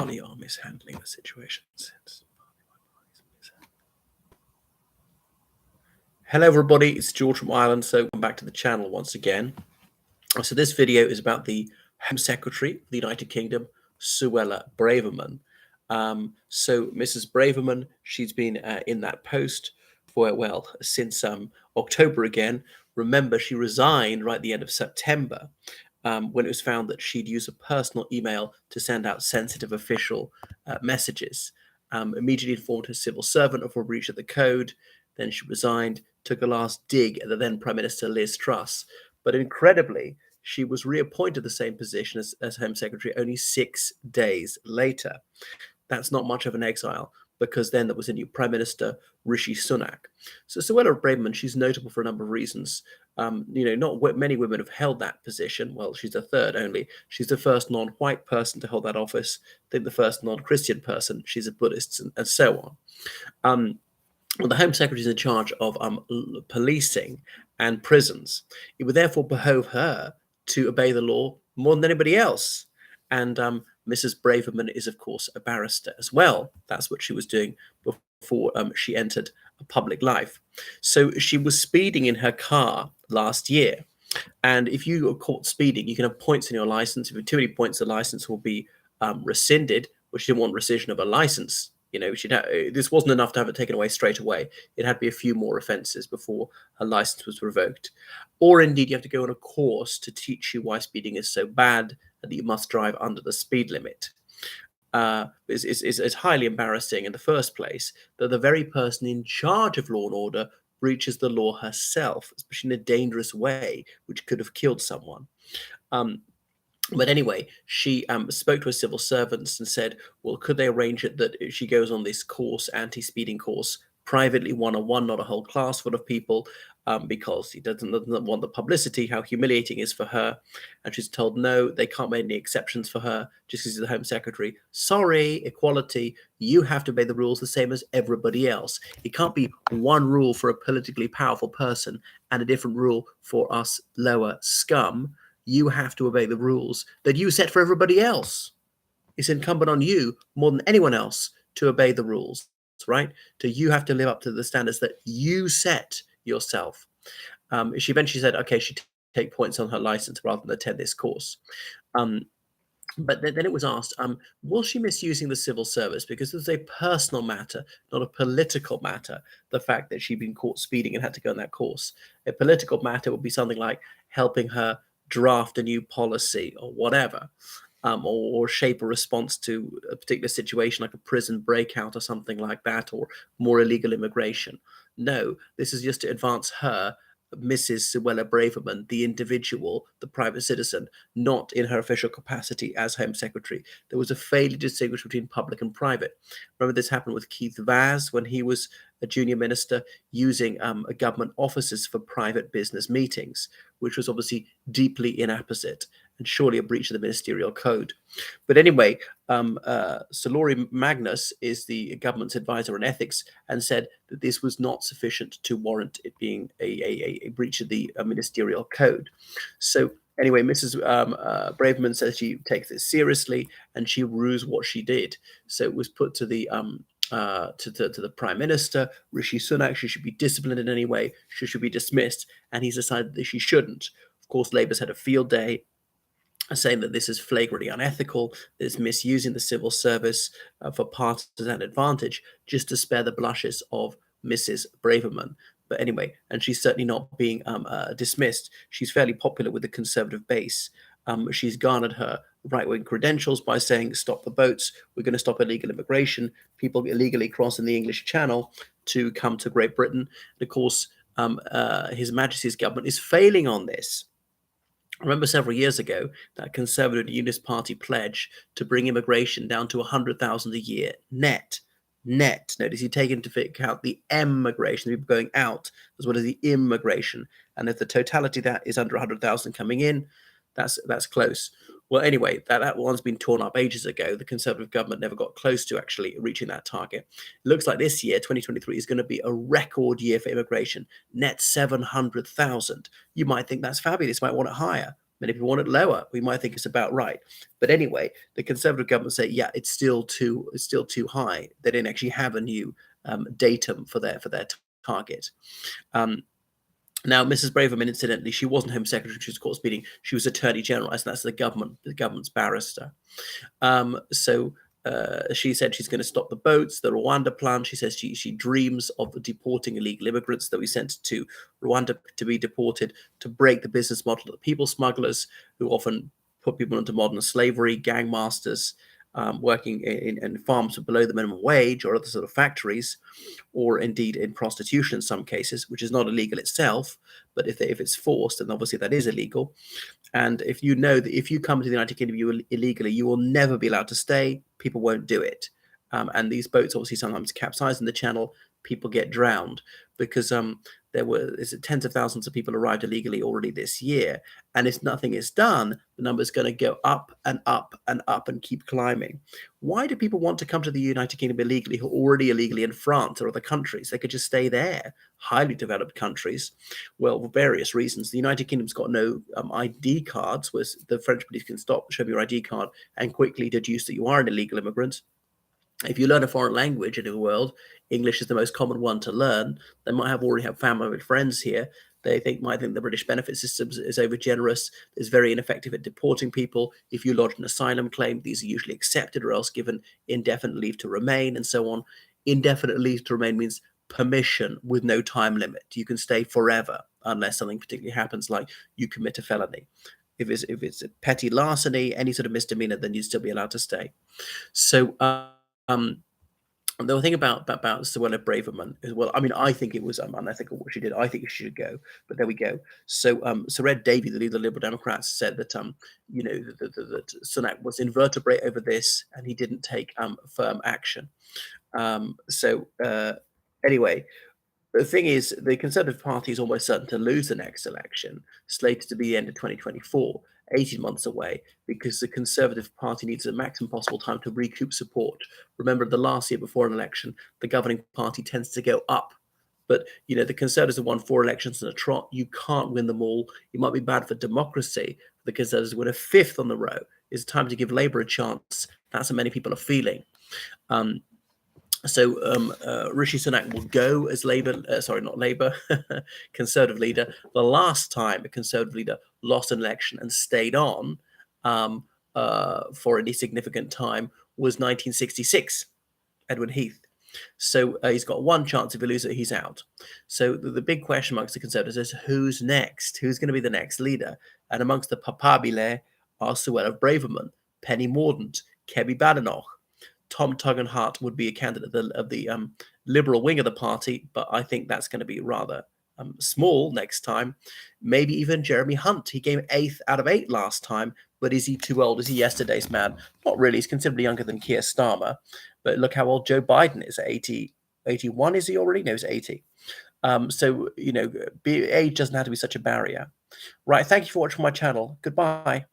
Bali are mishandling the situation. Hello everybody, it's George from Ireland. So welcome back to the channel once again. So this video is about the Home Secretary of the United Kingdom, Suella Braverman. So Mrs. Braverman, she's been in that post for, well, since October again. Remember, she resigned right at the end of September when it was found that she'd used a personal email to send out sensitive official messages. Immediately informed her civil servant of a breach of the code. Then she resigned, took a last dig at the then Prime Minister Liz Truss. But incredibly, she was reappointed the same position as Home Secretary only 6 days later. That's not much of an exile, because then there was a new Prime Minister, Rishi Sunak. So Suella Braverman, she's notable for a number of reasons. Not many women have held that position. Well, she's the third only. She's the first non-white person to hold that office. I think the first non-Christian person. She's a Buddhist, and so on. Well, the Home Secretary is in charge of policing and prisons. It would therefore behove her to obey the law more than anybody else. And Mrs. Braverman is, of course, a barrister as well. That's what she was doing before she entered public life. So she was speeding in her car last year. And if you are caught speeding, you can have points in your license. If you have too many points, the license will be rescinded, which she didn't want rescission of a license. This wasn't enough to have it taken away straight away. It had to be a few more offences before her license was revoked. Or indeed, you have to go on a course to teach you why speeding is so bad and that you must drive under the speed limit. It's highly embarrassing in the first place that the very person in charge of law and order breaches the law herself, especially in a dangerous way, which could have killed someone. But anyway, she spoke to her civil servants and said, well, could they arrange it that she goes on this course, anti-speeding course, privately, one-on-one, not a whole class full of people, because he doesn't want the publicity, how humiliating it is for her. And she's told, no, they can't make any exceptions for her just because she's the Home Secretary. Sorry, equality, you have to obey the rules the same as everybody else. It can't be one rule for a politically powerful person and a different rule for us lower scum. You have to obey the rules that you set for everybody else. It's incumbent on you more than anyone else to obey the rules, right? So you have to live up to the standards that you set yourself. She eventually said, okay, she'd take points on her license rather than attend this course. But then it was asked, was she misusing the civil service? Because it was a personal matter, not a political matter, the fact that she'd been caught speeding and had to go on that course. A political matter would be something like helping her draft a new policy or whatever, or shape a response to a particular situation like a prison breakout or something like that, or more illegal immigration. No, this is just to advance her, Mrs. Suella Braverman, the individual, the private citizen, not in her official capacity as Home Secretary. There was a failure to distinguish between public and private. Remember, this happened with Keith Vaz when he was a junior minister, using government offices for private business meetings, which was obviously deeply inapposite and surely a breach of the ministerial code. But anyway, Sir Laurie Magnus is the government's advisor on ethics and said that this was not sufficient to warrant it being a breach of the ministerial code. So anyway, Mrs. Braverman says she takes it seriously and she rues what she did. So it was put to the to the Prime Minister, Rishi Sunak. She should be disciplined in any way. She should be dismissed, and he's decided that she shouldn't. Of course, Labour's had a field day saying that this is flagrantly unethical, that it's misusing the civil service for partisan advantage, just to spare the blushes of Mrs. Braverman. But anyway, and she's certainly not being dismissed. She's fairly popular with the Conservative base. She's garnered her right-wing credentials by saying, stop the boats, we're going to stop illegal immigration, people illegally crossing the English Channel to come to Great Britain. And of course, His Majesty's government is failing on this. I remember several years ago that Conservative Unionist Party pledge to bring immigration down to 100,000 a year net. Notice you take into account the emigration, the people going out, as well as the immigration. And if the totality of that is under 100,000 coming in, that's close. Well, anyway, that one's been torn up ages ago. The Conservative government never got close to actually reaching that target. It looks like this year, 2023, is going to be a record year for immigration, net 700,000. You might think that's fabulous, might want it higher. Many people want it lower. We might think it's about right. But anyway, the Conservative government say, yeah, it's still too high. They didn't actually have a new datum for their target. Now, Mrs. Braverman, incidentally, she wasn't Home Secretary. She was court speeding. She was Attorney General, and that's the government's barrister. She said she's going to stop the boats, the Rwanda plan. She says she dreams of deporting illegal immigrants that we sent to Rwanda to be deported, to break the business model of people smugglers who often put people into modern slavery, gang masters, working in farms below the minimum wage or other sort of factories, or indeed in prostitution in some cases, which is not illegal itself, but if it's forced, then obviously that is illegal. And if you know that if you come to the United Kingdom illegally, you will never be allowed to stay. People won't do it. And these boats obviously sometimes capsize in the channel. People get drowned because there were tens of thousands of people arrived illegally already this year. And if nothing is done, the number is going to go up and up and up and keep climbing. Why do people want to come to the United Kingdom illegally who are already illegally in France or other countries? They could just stay there, highly developed countries. Well, for various reasons. The United Kingdom's got no ID cards, where the French police can stop, show me your ID card, and quickly deduce that you are an illegal immigrant. If you learn a foreign language in the world, English is the most common one to learn. They might already have family and friends here. They might think the British benefit system is over generous, is very ineffective at deporting people. If you lodge an asylum claim, these are usually accepted or else given indefinite leave to remain and so on. Indefinite leave to remain means permission with no time limit. You can stay forever unless something particularly happens, like you commit a felony. If it's a petty larceny, any sort of misdemeanor, then you'd still be allowed to stay. So the thing about Suella Braverman is, well, I mean, I think it was unethical what she did. I think she should go, but there we go. So Sir Ed Davey, the leader of the Liberal Democrats, said that that Sunak was invertebrate over this, and he didn't take firm action. Anyway, the thing is, the Conservative Party is almost certain to lose the next election, slated to be the end of 2024, 18 months away, because the Conservative Party needs the maximum possible time to recoup support. Remember, the last year before an election, the governing party tends to go up. But, the Conservatives have won 4 elections in a trot. You can't win them all. It might be bad for democracy. The Conservatives win a 5th on the row. It's time to give Labour a chance. That's what many people are feeling. Rishi Sunak will go as Conservative leader. The last time a Conservative leader lost an election and stayed on for any significant time was 1966, Edward Heath. So he's got one chance. If he loses it, he's out. So the big question amongst the Conservatives is who's next? Who's going to be the next leader? And amongst the papabile are Suella Braverman, Penny Mordaunt, Kebby Badenoch. Tom Tugendhat would be a candidate of the liberal wing of the party, but I think that's going to be rather small next time. Maybe even Jeremy Hunt. He came 8th out of 8 last time, but is he too old? Is he yesterday's man? Not really. He's considerably younger than Keir Starmer, but look how old Joe Biden is. 81 is he already? No, he's 80. Age doesn't have to be such a barrier. Right, thank you for watching my channel. Goodbye.